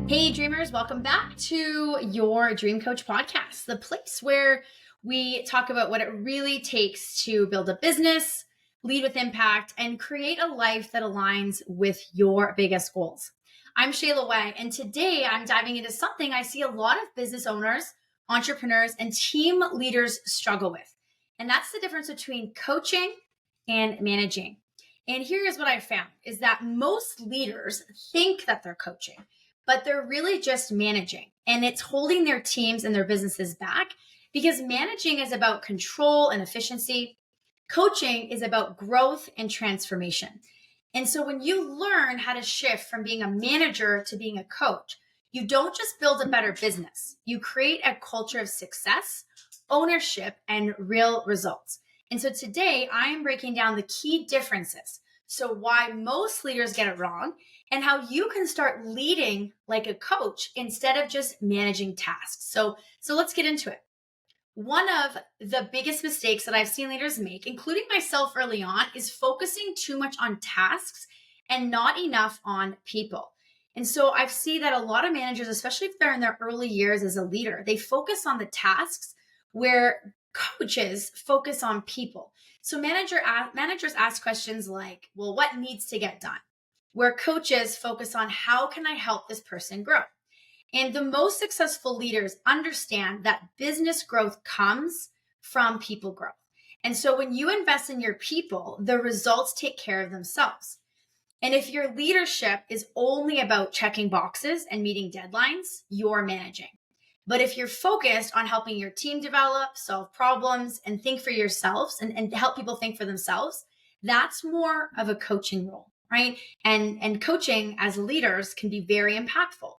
Hey, dreamers, welcome back to your Dream Coach podcast, the place where we talk about what it really takes to build a business, lead with impact, and create a life that aligns with your biggest goals. I'm Shayla Wey, and today I'm diving into something I see a lot of business owners, entrepreneurs, and team leaders struggle with. And that's the difference between coaching and managing. And here's what I found is that most leaders think that they're coaching, but they're really just managing, and it's holding their teams and their businesses back because managing is about control and efficiency. Coaching is about growth and transformation. And so when you learn how to shift from being a manager to being a coach, you don't just build a better business. You create a culture of success, ownership, and real results. And so today I am breaking down the key differences. So why most leaders get it wrong and how you can start leading like a coach instead of just managing tasks. So let's get into it. One of the biggest mistakes that I've seen leaders make, including myself early on, is focusing too much on tasks and not enough on people. And so I see that a lot of managers, especially if they're in their early years as a leader, they focus on the tasks where coaches focus on people. So managers ask questions like, well, what needs to get done? Where coaches focus on how can I help this person grow? And the most successful leaders understand that business growth comes from people growth. And so when you invest in your people, the results take care of themselves. And if your leadership is only about checking boxes and meeting deadlines, you're managing. But if you're focused on helping your team develop, solve problems, and think for yourselves and help people think for themselves, that's more of a coaching role, right? And coaching as leaders can be very impactful.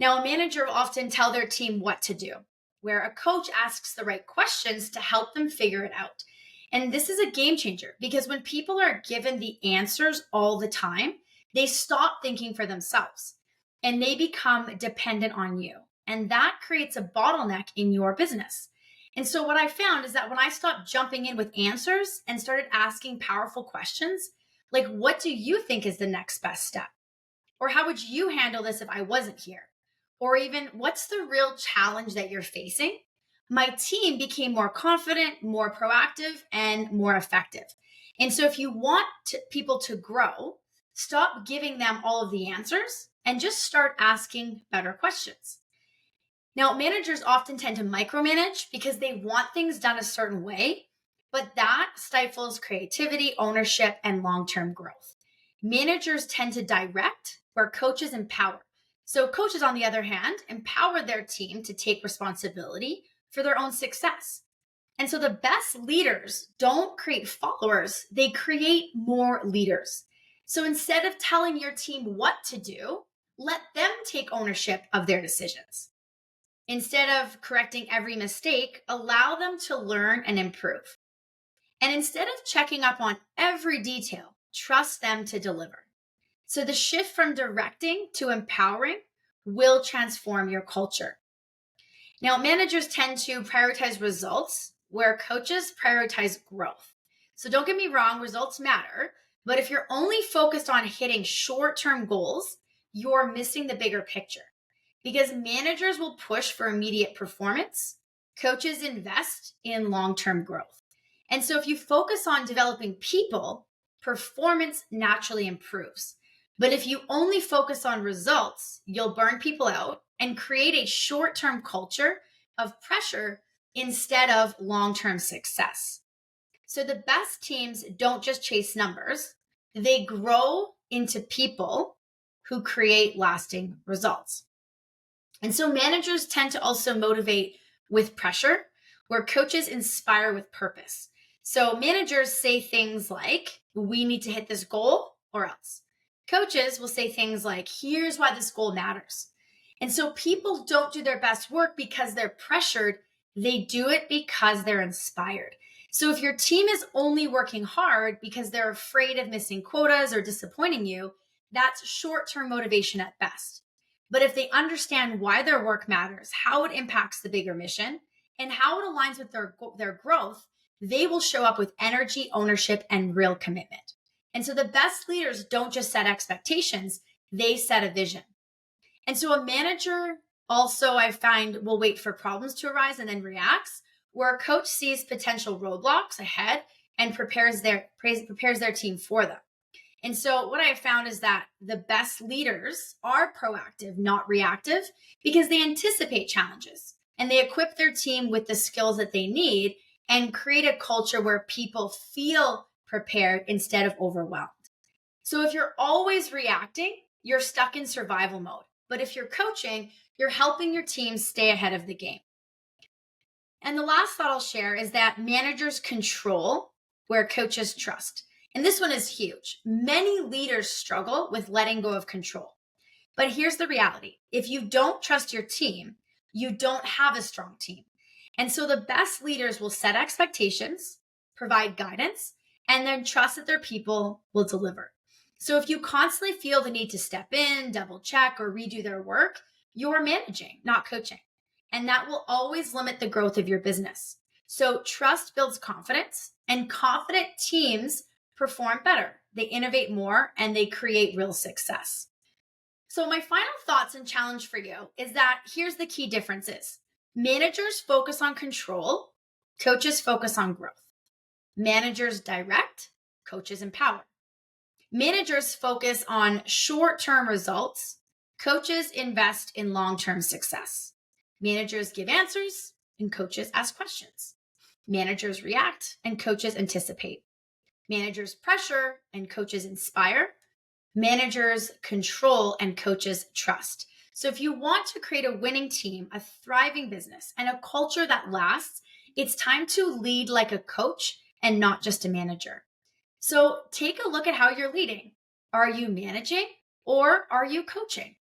Now, a manager will often tell their team what to do, where a coach asks the right questions to help them figure it out. And this is a game changer because when people are given the answers all the time, they stop thinking for themselves and they become dependent on you. And that creates a bottleneck in your business. And so what I found is that when I stopped jumping in with answers and started asking powerful questions, like, what do you think is the next best step? Or how would you handle this if I wasn't here? Or even, what's the real challenge that you're facing? My team became more confident, more proactive, and more effective. And so if you want people to grow, stop giving them all of the answers and just start asking better questions. Now, managers often tend to micromanage because they want things done a certain way, but that stifles creativity, ownership, and long-term growth. Managers tend to direct where coaches empower. So coaches, on the other hand, empower their team to take responsibility for their own success. And so the best leaders don't create followers, they create more leaders. So instead of telling your team what to do, let them take ownership of their decisions. Instead of correcting every mistake, allow them to learn and improve. And instead of checking up on every detail, trust them to deliver. So the shift from directing to empowering will transform your culture. Now, managers tend to prioritize results where coaches prioritize growth. So don't get me wrong, results matter, but if you're only focused on hitting short-term goals, you're missing the bigger picture. Because managers will push for immediate performance, coaches invest in long-term growth. And so if you focus on developing people, performance naturally improves. But if you only focus on results, you'll burn people out and create a short-term culture of pressure instead of long-term success. So the best teams don't just chase numbers, they grow into people who create lasting results. And so managers tend to also motivate with pressure, where coaches inspire with purpose. So managers say things like, we need to hit this goal or else. Coaches will say things like, here's why this goal matters. And so people don't do their best work because they're pressured. They do it because they're inspired. So if your team is only working hard because they're afraid of missing quotas or disappointing you, that's short-term motivation at best. But if they understand why their work matters, how it impacts the bigger mission, and how it aligns with their growth, they will show up with energy, ownership, and real commitment. And so the best leaders don't just set expectations, they set a vision. And so a manager also, I find, will wait for problems to arise and then reacts, where a coach sees potential roadblocks ahead and prepares their team for them. And so what I have found is that the best leaders are proactive, not reactive, because they anticipate challenges and they equip their team with the skills that they need and create a culture where people feel prepared instead of overwhelmed. So if you're always reacting, you're stuck in survival mode. But if you're coaching, you're helping your team stay ahead of the game. And the last thought I'll share is that managers control where coaches trust. And this one is huge. Many leaders struggle with letting go of control. But here's the reality. If you don't trust your team, you don't have a strong team. And so the best leaders will set expectations, provide guidance, and then trust that their people will deliver. So if you constantly feel the need to step in, double check, or redo their work, you're managing, not coaching. And that will always limit the growth of your business. So trust builds confidence, and confident teams perform better. They innovate more, and they create real success. So my final thoughts and challenge for you is that here's the key differences. Managers focus on control, coaches focus on growth. Managers direct, coaches empower. Managers focus on short-term results, coaches invest in long-term success. Managers give answers, and coaches ask questions. Managers react, and coaches anticipate. Managers pressure, and coaches inspire. Managers control, and coaches trust. So if you want to create a winning team, a thriving business, and a culture that lasts, it's time to lead like a coach and not just a manager. So take a look at how you're leading. Are you managing or are you coaching?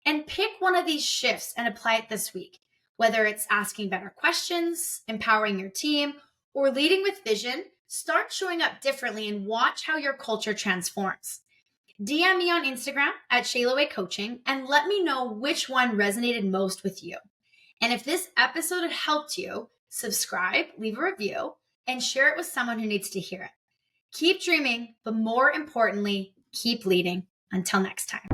And pick one of these shifts and apply it this week, whether it's asking better questions, empowering your team, or leading with vision. Start showing up differently and watch how your culture transforms. DM me on Instagram at Shayla Wey Coaching and let me know which one resonated most with you. And if this episode had helped you, subscribe, leave a review, and share it with someone who needs to hear it. Keep dreaming, but more importantly, keep leading. Until next time.